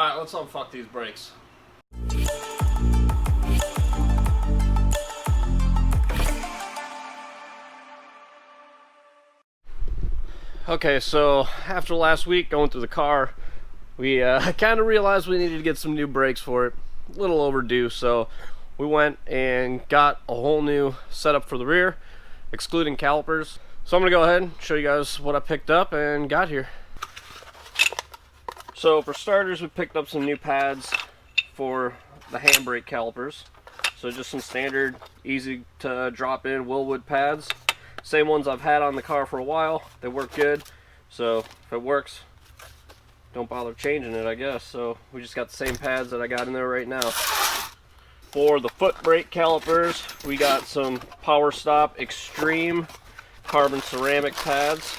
Alright, let's unfuck these brakes. Okay, so after last week going through the car, we kind of realized we needed to get some new brakes for it. A little overdue, so we went and got a whole new setup for the rear, excluding calipers. So I'm going to go ahead and show you guys what I picked up and got here. So for starters, we picked up some new pads for the handbrake calipers. So just some standard, easy to drop in Willwood pads. Same ones I've had on the car for a while. They work good. So if it works, don't bother changing it, I guess. So we just got the same pads that I got in there right now. For the foot brake calipers, we got some Power Stop Extreme carbon ceramic pads.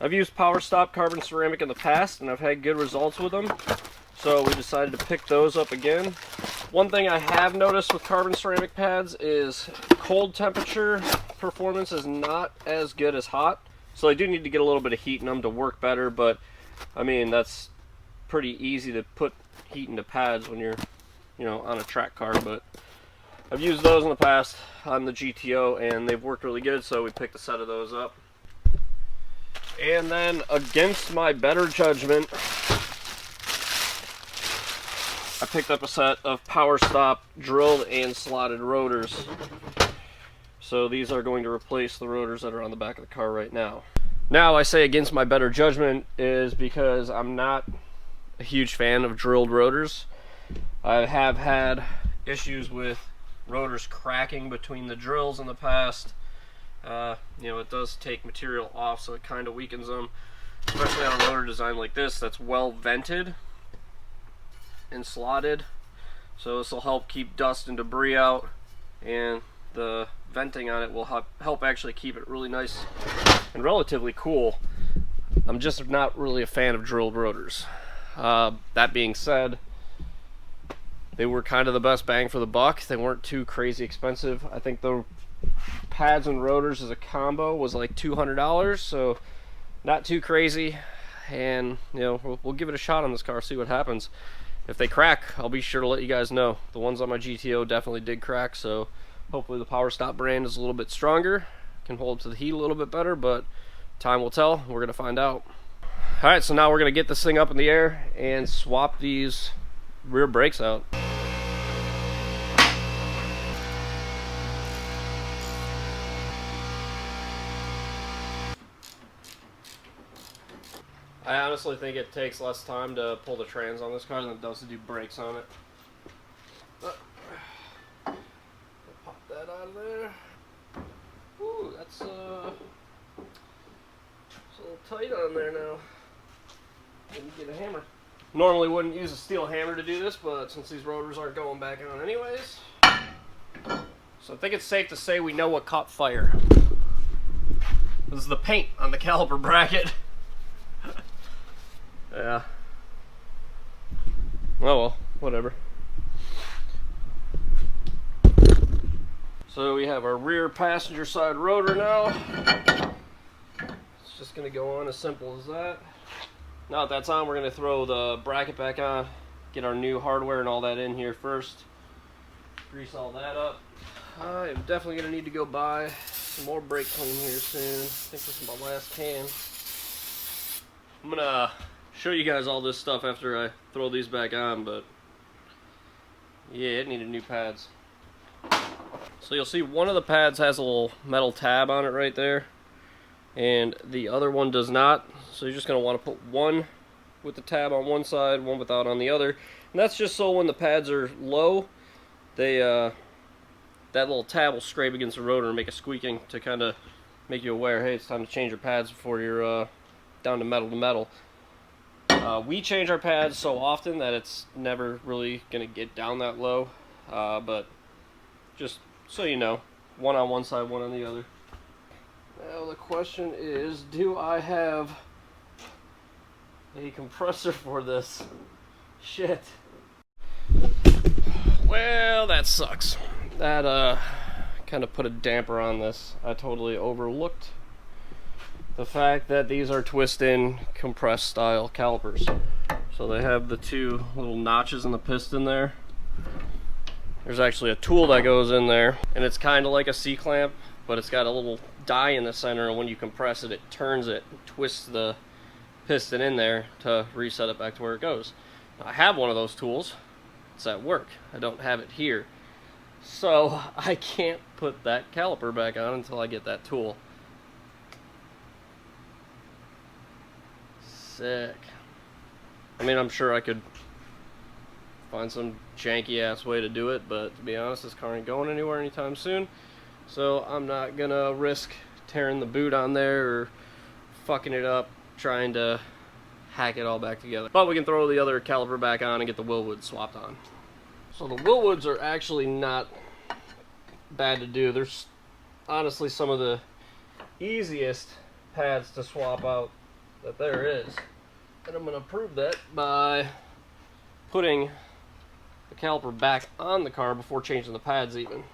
I've used Power Stop carbon ceramic in the past and I've had good results with them. So we decided to pick those up again. One thing I have noticed with carbon ceramic pads is cold temperature performance is not as good as hot. So I do need to get a little bit of heat in them to work better, but I mean, that's pretty easy to put heat into pads when you're, on a track car. But I've used those in the past on the GTO and they've worked really good, so we picked a set of those up. And then, against my better judgment, I picked up a set of Power Stop drilled and slotted rotors. So these are going to replace the rotors that are on the back of the car right now. Now I say against my better judgment is because I'm not a huge fan of drilled rotors. I have had issues with rotors cracking between the drills in the past. It does take material off, so it kind of weakens them, especially on a rotor design like this that's well vented and slotted. So this will help keep dust and debris out, and the venting on it will help actually keep it really nice and relatively cool. I'm just not really a fan of drilled rotors. That being said, they were kind of the best bang for the buck. They weren't too crazy expensive. I think the pads and rotors as a combo was like $200, so not too crazy. And we'll give it a shot on this car, see what happens. If they crack, I'll be sure to let you guys know. The ones on my GTO definitely did crack, so hopefully the Power Stop brand is a little bit stronger, can hold to the heat a little bit better, but time will tell. We're gonna find out. Alright, so now we're gonna get this thing up in the air and swap these rear brakes out. I honestly think it takes less time to pull the trans on this car than it does to do brakes on it. Pop that out of there. Ooh, that's a little tight on there now. Didn't get a hammer. Normally wouldn't use a steel hammer to do this, but since these rotors aren't going back on anyways. So I think it's safe to say we know what caught fire. This is the paint on the caliper bracket. Yeah. Oh well, whatever. So we have our rear passenger side rotor now. It's just going to go on as simple as that. Now that that's on, we're going to throw the bracket back on, get our new hardware and all that in here first. Grease all that up. I am definitely going to need to go buy some more brake clean here soon. I think this is my last can. I'm going to show you guys all this stuff after I throw these back on, but yeah, it needed new pads. So you'll see one of the pads has a little metal tab on it right there, and the other one does not. So you're just going to want to put one with the tab on one side, one without on the other. And that's just so when the pads are low, they that little tab will scrape against the rotor and make a squeaking to kind of make you aware, hey, it's time to change your pads before you're down to metal. We change our pads so often that it's never really going to get down that low, but just so you know, one on one side, one on the other. Now the question is, do I have a compressor for this? Shit. Well, that sucks. That kind of put a damper on this. I totally overlooked the fact that these are twist-in compressed style calipers. So they have the two little notches in the piston there. There's actually a tool that goes in there, and it's kind of like a C-clamp, but it's got a little die in the center, and when you compress it, it turns it, twists the piston in there to reset it back to where it goes. Now, I have one of those tools. It's at work. I don't have it here. So I can't put that caliper back on until I get that tool. Sick. I mean, I'm sure I could find some janky ass way to do it, but to be honest, this car ain't going anywhere anytime soon. So I'm not gonna risk tearing the boot on there or fucking it up trying to hack it all back together. But we can throw the other caliper back on and get the Whalley swapped on. So the Whalley are actually not bad to do. There's honestly some of the easiest pads to swap out that there is. And I'm going to prove that by putting the caliper back on the car before changing the pads even.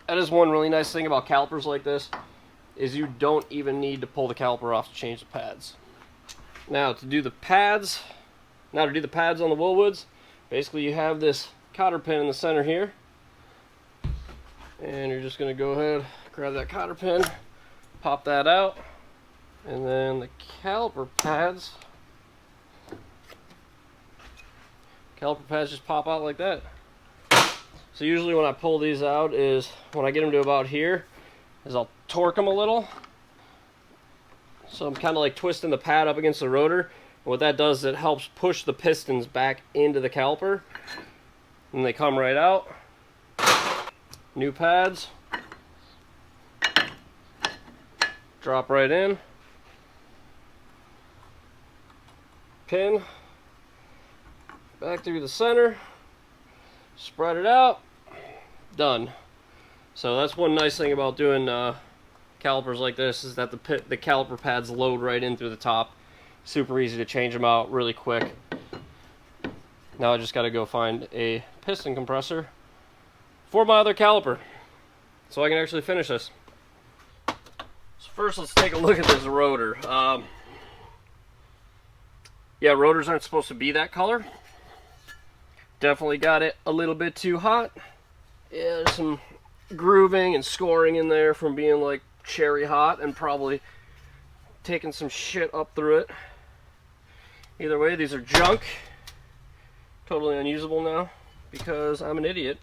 That is one really nice thing about calipers like this, is you don't even need to pull the caliper off to change the pads. Now to do the pads on the Whalley, basically you have this cotter pin in the center here, and you're just going to go ahead, grab that cotter pin, pop that out, and then the caliper pads just pop out like that. So usually when I pull these out is when I get them to about here, is I'll torque them a little. So I'm kind of like twisting the pad up against the rotor. And what that does is it helps push the pistons back into the caliper, and they come right out. New pads, drop right in, pin back through the center, spread it out, done. So that's one nice thing about doing calipers like this, is that the caliper pads load right in through the top. Super easy to change them out really quick. Now I just got to go find a piston compressor for my other caliper so I can actually finish this. So first let's take a look at this rotor. Yeah, rotors aren't supposed to be that color. Definitely got it a little bit too hot. Yeah, there's some grooving and scoring in there from being like cherry hot and probably taking some shit up through it. Either way, these are junk. Totally unusable now because I'm an idiot.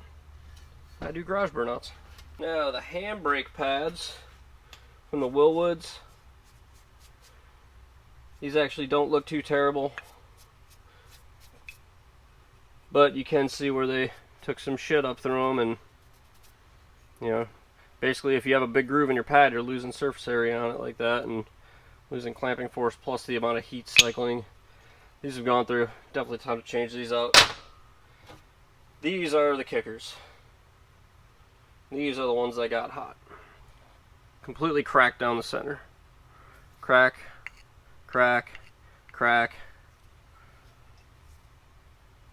I do garage burnouts. Now the handbrake pads from the Whalley, these actually don't look too terrible, but you can see where they took some shit up through them, and you know, basically if you have a big groove in your pad, you're losing surface area on it like that and losing clamping force plus the amount of heat cycling. These have gone through. Definitely time to change these out. These are the kickers. These are the ones that got hot. Completely cracked down the center. Crack, crack, crack.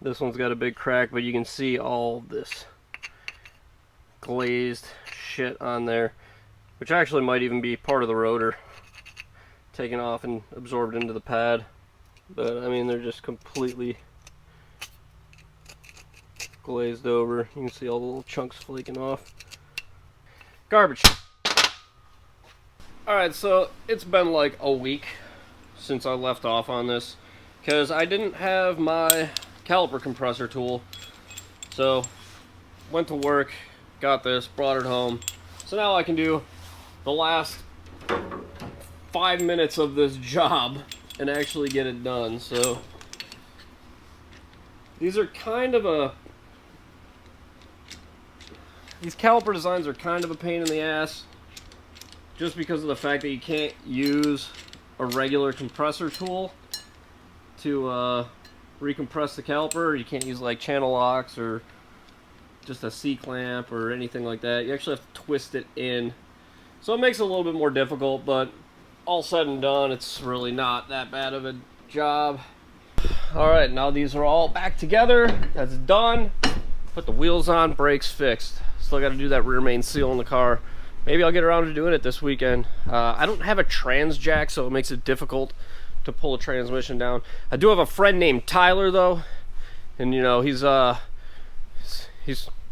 This one's got a big crack, but you can see all this glazed shit on there, which actually might even be part of the rotor taken off and absorbed into the pad. But I mean, they're just completely glazed over. You can see all the little chunks flaking off. Garbage. Alright, so it's been like a week since I left off on this because I didn't have my caliper compressor tool. So went to work, got this, brought it home. So now I can do the last 5 minutes of this job and actually get it done. So these are kind of these caliper designs are kind of a pain in the ass, just because of the fact that you can't use a regular compressor tool to recompress the caliper. You can't use like channel locks or just a C-clamp or anything like that. You actually have to twist it in. So it makes it a little bit more difficult, but all said and done, it's really not that bad of a job. Alright, now these are all back together. That's done. Put the wheels on, brakes fixed. Still got to do that rear main seal in the car. maybe I'll get around to doing it this weekend. I don't have a trans jack, so it makes it difficult to pull a transmission down. I do have a friend named Tyler though, and you know, he's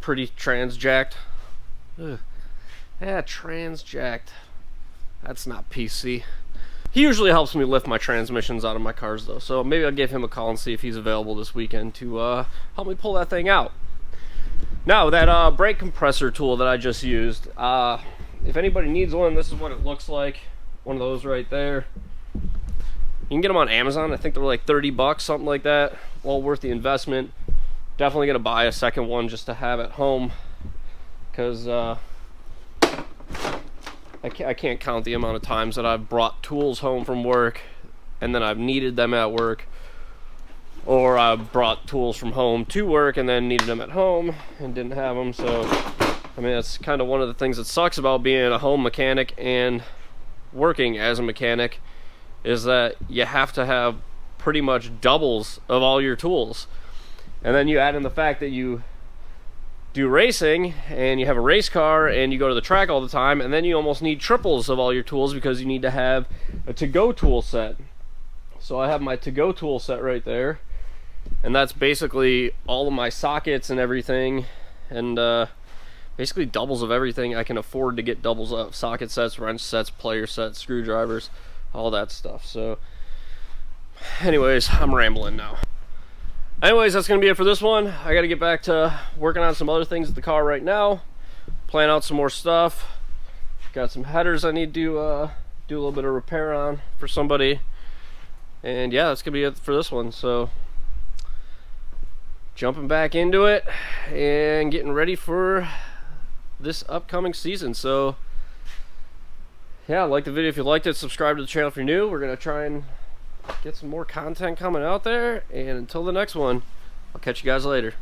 pretty trans jacked. Ugh. Yeah, trans jacked. That's not PC. He usually helps me lift my transmissions out of my cars though, so maybe I'll give him a call and see if he's available this weekend to help me pull that thing out. Now, that brake compressor tool that I just used, if anybody needs one, this is what it looks like. One of those right there. You can get them on Amazon. I think they're like 30 bucks, something like that. Well worth the investment. Definitely gonna buy a second one just to have at home, because I can't count the amount of times that I've brought tools home from work and then I've needed them at work, or I've brought tools from home to work and then needed them at home and didn't have them. So I mean, that's kind of one of the things that sucks about being a home mechanic and working as a mechanic, is that you have to have pretty much doubles of all your tools. And then you add in the fact that you do racing and you have a race car and you go to the track all the time, and then you almost need triples of all your tools because you need to have a to-go tool set. So I have my to-go tool set right there, and that's basically all of my sockets and everything, and basically doubles of everything I can afford to get doubles of: socket sets, wrench sets, player sets, screwdrivers, all that stuff. So anyways, I'm rambling now. Anyways, that's going to be it for this one. I got to get back to working on some other things with the car right now. Plan out some more stuff. Got some headers I need to do a little bit of repair on for somebody. And yeah, that's going to be it for this one. So, jumping back into it and getting ready for this upcoming season. So, yeah, like the video if you liked it. Subscribe to the channel if you're new. We're going to try and get some more content coming out there, and until the next one, I'll catch you guys later.